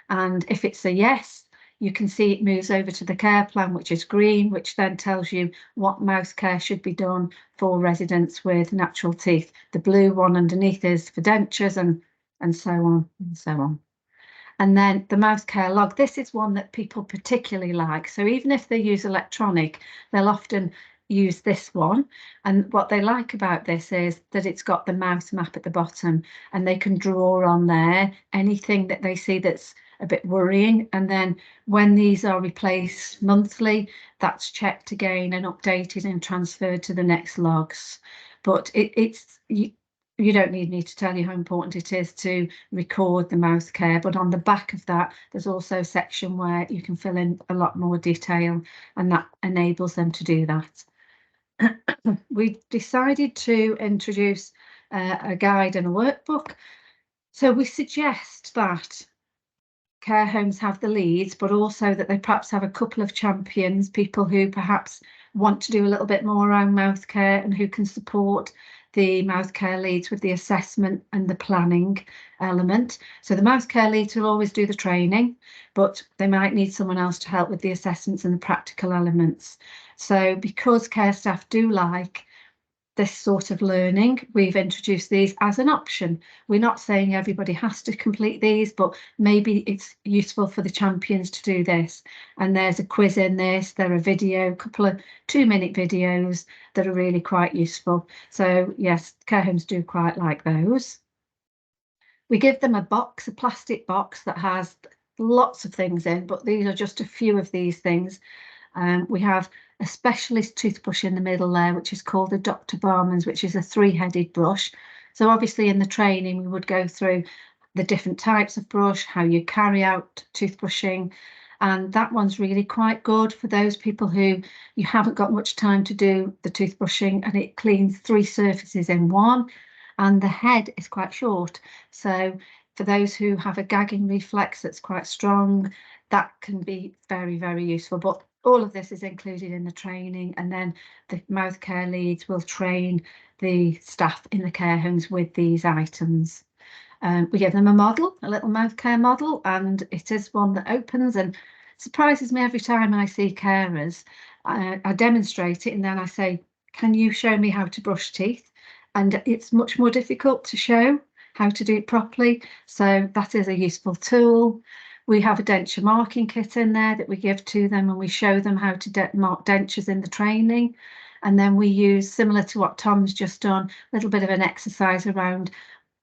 And if it's a yes, you can see it moves over to the care plan, which is green, which then tells you what mouth care should be done for residents with natural teeth. The blue one underneath is for dentures, and so on and so on. And then the mouth care log, this is one that people particularly like. So even if they use electronic, they'll often use this one. And what they like about this is that it's got the mouth map at the bottom, and they can draw on there anything that they see that's a bit worrying. And then when these are replaced monthly, that's checked again and updated and transferred to the next logs. But you don't need me to tell you how important it is to record the mouth care, but on the back of that, there's also a section where you can fill in a lot more detail, and that enables them to do that. We decided to introduce a guide and a workbook. So we suggest that care homes have the leads, but also that they perhaps have a couple of champions, people who perhaps want to do a little bit more around mouth care and who can support the mouth care leads with the assessment and the planning element. So the mouth care leads will always do the training, but they might need someone else to help with the assessments and the practical elements. So because care staff do like this sort of learning, we've introduced these as an option. We're not saying everybody has to complete these, but maybe it's useful for the champions to do this. And there's a quiz in this, there are a couple of 2-minute videos that are really quite useful. So yes, care homes do quite like those. We give them a box, a plastic box that has lots of things in, but these are just a few of these things. We have a specialist toothbrush in the middle there, which is called a Dr. Barman's, which is a 3-headed brush. So obviously in the training, we would go through the different types of brush, how you carry out toothbrushing. And that one's really quite good for those people who you haven't got much time to do the toothbrushing, and it cleans 3 surfaces in one. And the head is quite short. So for those who have a gagging reflex that's quite strong, that can be very, very useful. But all of this is included in the training, and then the mouth care leads will train the staff in the care homes with these items. We give them a model, a little mouth care model, and it is one that opens and surprises me every time I see carers. I demonstrate it and then I say, can you show me how to brush teeth? And it's much more difficult to show how to do it properly. So that is a useful tool. We have a denture marking kit in there that we give to them, and we show them how to mark dentures in the training. And then we use, similar to what Tom's just done, a little bit of an exercise around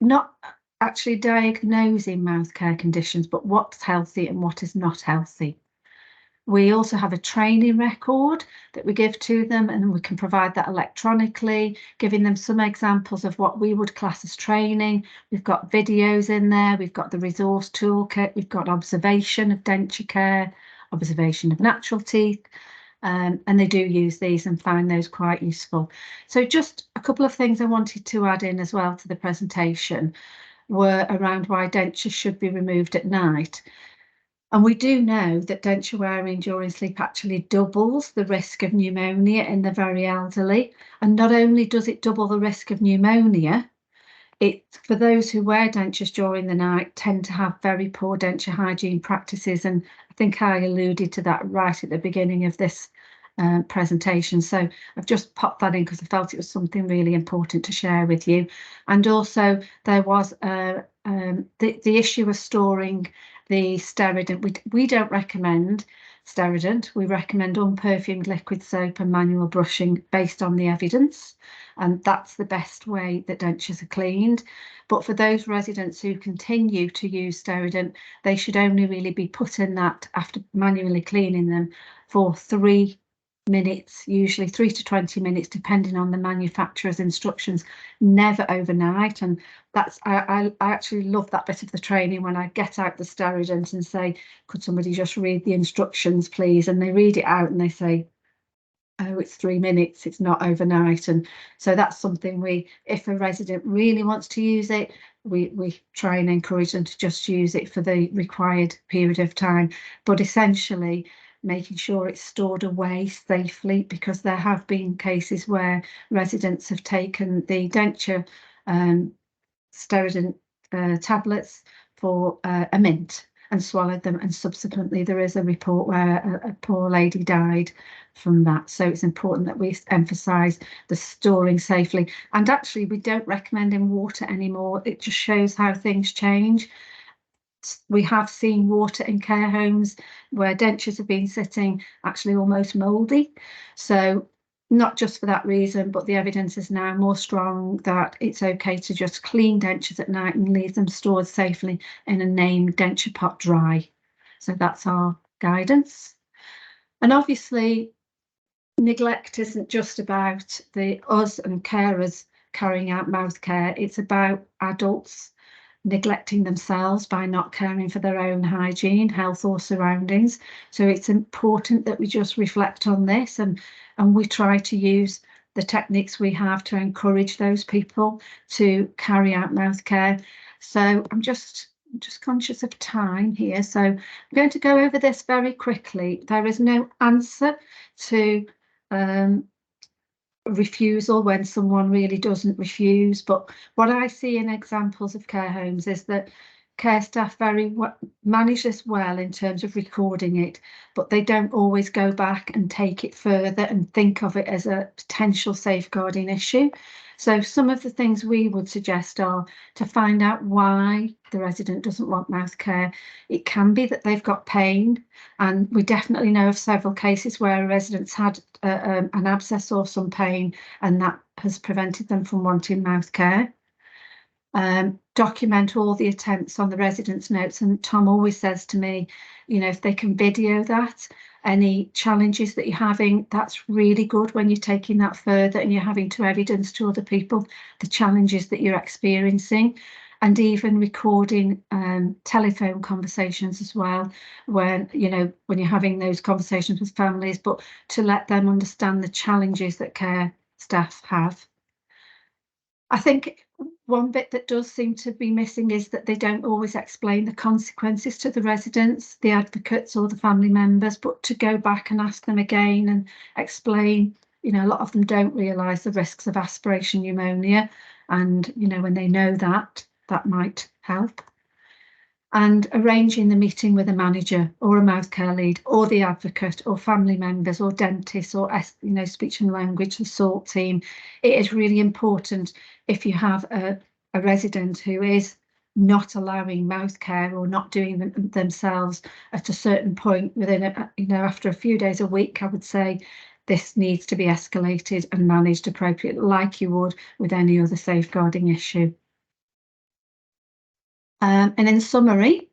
not actually diagnosing mouth care conditions, but what's healthy and what is not healthy. We also have a training record that we give to them, and we can provide that electronically, giving them some examples of what we would class as training. We've got videos in there, we've got the resource toolkit, we've got observation of denture care, observation of natural teeth, and they do use these and find those quite useful. So just a couple of things I wanted to add in as well to the presentation were around why dentures should be removed at night. And we do know that denture wearing during sleep actually doubles the risk of pneumonia in the very elderly. And not only does it double the risk of pneumonia, for those who wear dentures during the night tend to have very poor denture hygiene practices. And I think I alluded to that right at the beginning of this presentation. So I've just popped that in because I felt it was something really important to share with you. And also there was the issue of storing the Sterident. We don't recommend Sterident. We recommend unperfumed liquid soap and manual brushing based on the evidence, and that's the best way that dentures are cleaned. But for those residents who continue to use Sterident, they should only really be put in that after manually cleaning them for 3 minutes, usually 3 to 20 minutes, depending on the manufacturer's instructions, never overnight. And that's I actually love that bit of the training when I get out the Sterident and say, could somebody just read the instructions, please? And they read it out and they say, oh, it's 3 minutes, it's not overnight. And so that's something if a resident really wants to use it, we try and encourage them to just use it for the required period of time. But essentially, making sure it's stored away safely, because there have been cases where residents have taken the denture Sterident tablets for a mint and swallowed them, and subsequently there is a report where a poor lady died from that. So it's important that we emphasise the storing safely. And actually, we don't recommend in water anymore. It just shows how things change. We have seen water in care homes where dentures have been sitting actually almost mouldy. So not just for that reason, but the evidence is now more strong that it's okay to just clean dentures at night and leave them stored safely in a named denture pot dry. So that's our guidance. And obviously, neglect isn't just about us and carers carrying out mouth care. It's about adults neglecting themselves by not caring for their own hygiene, health or surroundings. So it's important that we just reflect on this, and we try to use the techniques we have to encourage those people to carry out mouth care. So I'm just conscious of time here, so I'm going to go over this very quickly. There is no answer to refusal when someone really doesn't refuse, but what I see in examples of care homes is that care staff manage this well in terms of recording it, but they don't always go back and take it further and think of it as a potential safeguarding issue. So some of the things we would suggest are to find out why the resident doesn't want mouth care. It can be that they've got pain, and we definitely know of several cases where residents had an abscess or some pain, and that has prevented them from wanting mouth care. Document all the attempts on the residents' notes, and Tom always says to me, you know, if they can video that, any challenges that you're having, that's really good when you're taking that further and you're having to evidence to other people the challenges that you're experiencing, and even recording telephone conversations as well, when you're having those conversations with families, but to let them understand the challenges that care staff have. I think one bit that does seem to be missing is that they don't always explain the consequences to the residents, the advocates or the family members, but to go back and ask them again and explain, a lot of them don't realise the risks of aspiration pneumonia, and when they know that might help. And arranging the meeting with a manager or a mouth care lead or the advocate or family members or dentists or speech and language, the SALT team. It is really important if you have a resident who is not allowing mouth care or not doing them themselves at a certain point within after a few days, a week, I would say this needs to be escalated and managed appropriately, like you would with any other safeguarding issue. And in summary,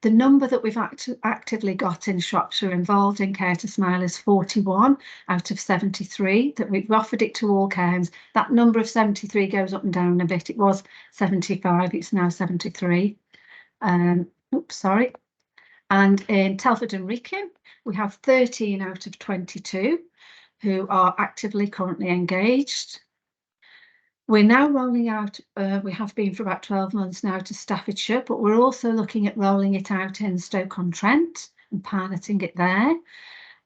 the number that we've actively got in Shropshire involved in Care to Smile is 41 out of 73, that we've offered it to all care homes. That number of 73 goes up and down a bit. It was 75, it's now 73. Sorry. And in Telford and Wrekin, we have 13 out of 22 who are actively currently engaged. We're now rolling out, we have been for about 12 months now, to Staffordshire, but we're also looking at rolling it out in Stoke-on-Trent and piloting it there.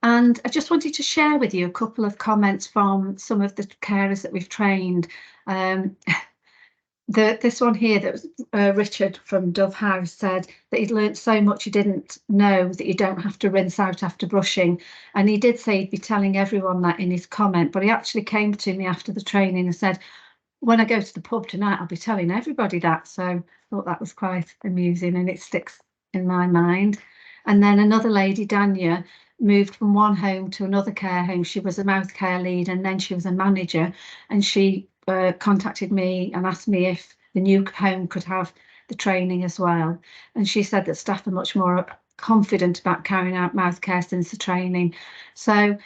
And I just wanted to share with you a couple of comments from some of the carers that we've trained. This one here, that was Richard from Dove House, said that he'd learnt so much he didn't know that you don't have to rinse out after brushing. And he did say he'd be telling everyone that in his comment, but he actually came to me after the training and said, when I go to the pub tonight, I'll be telling everybody that. So I thought that was quite amusing, and it sticks in my mind. And then another lady, Dania, moved from one home to another care home. She was a mouth care lead and then she was a manager, and she contacted me and asked me if the new home could have the training as well. And she said that staff are much more confident about carrying out mouth care since the training. So,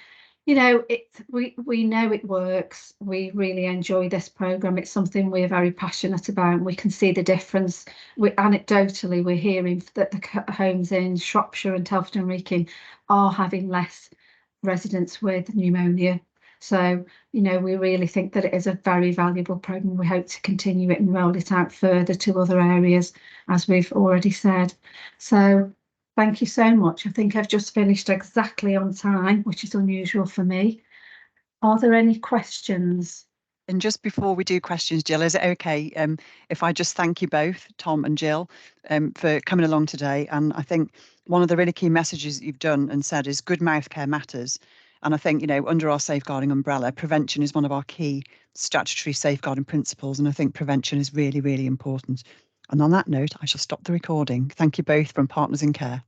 you know, we know it works. We really enjoy this programme. It's something we're very passionate about. We can see the difference. Anecdotally, we're hearing that the homes in Shropshire and Telford and Wrekin are having less residents with pneumonia. So, you know, we really think that it is a very valuable programme. We hope to continue it and roll it out further to other areas, as we've already said. So thank you so much. I think I've just finished exactly on time, which is unusual for me. Are there any questions? And just before we do questions, Jill, is it okay if I just thank you both, Tom and Jill, for coming along today? And I think one of the really key messages that you've done and said is good mouth care matters. And I think, you know, under our safeguarding umbrella, prevention is one of our key statutory safeguarding principles. And I think prevention is really, really important. And on that note, I shall stop the recording. Thank you both from Partners in Care.